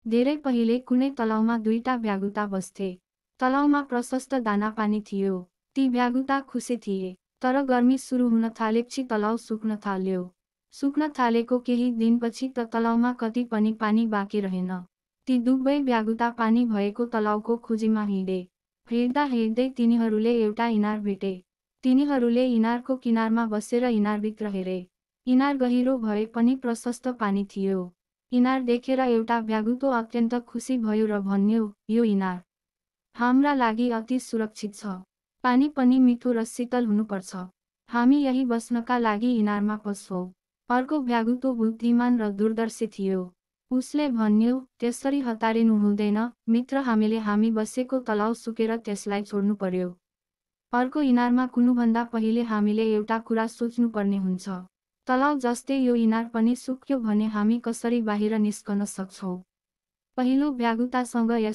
धेरै पहिले कुनै तलाउमा दुईटा भ्यागुता बस्थे। तलाउमा प्रशस्त दानापानी थियो। ती भ्यागुता खुसी थिए। तर गर्मी सुरु हुन थालेपछि तलाउ सुक्न थाल्यो। सुक्न थालेको केही दिनपछि त तलाउमा कति पनि पानी बाँकी रहेन। ती दुवै भ्यागुता पानी भएको तलाउको खोजीमा हिँडे। हिँड्दा हिँड्दै तिनीहरूले एउटा इनार भेटे। तिनीहरूले इनारको किनारमा बसेर इनारभित्र हेरे। इनार गहिरो भए पनि प्रशस्त पानी थियो। इनार देखेर एउटा भ्यागुतो अत्यन्त खुसी भयो र भन्यो, यो इनार हाम्रा लागि अति सुरक्षित छ। पानी पनि मिठो र शीतल हुनुपर्छ। हामी यही बस्नका लागि इनारमा पस्छौं। अर्को भ्यागुतो बुद्धिमान र दूरदर्शी थियो। उसले भन्यो, त्यसरी हतारिनु हुँदैन मित्र, हामी बसेको तलाउ सुकेर त्यसलाई छोड्नु पर्यो। अर्को इनारमा कुनुभन्दा पहिले हामीले एउटा कुरा सोच्नुपर्ने हुन्छ। तलाउ जस्तै यो इनार पनि सुक्यो भने हामी कसरी बाहिर निस्कन सक्छौं? पहिलो भ्यागुतासँग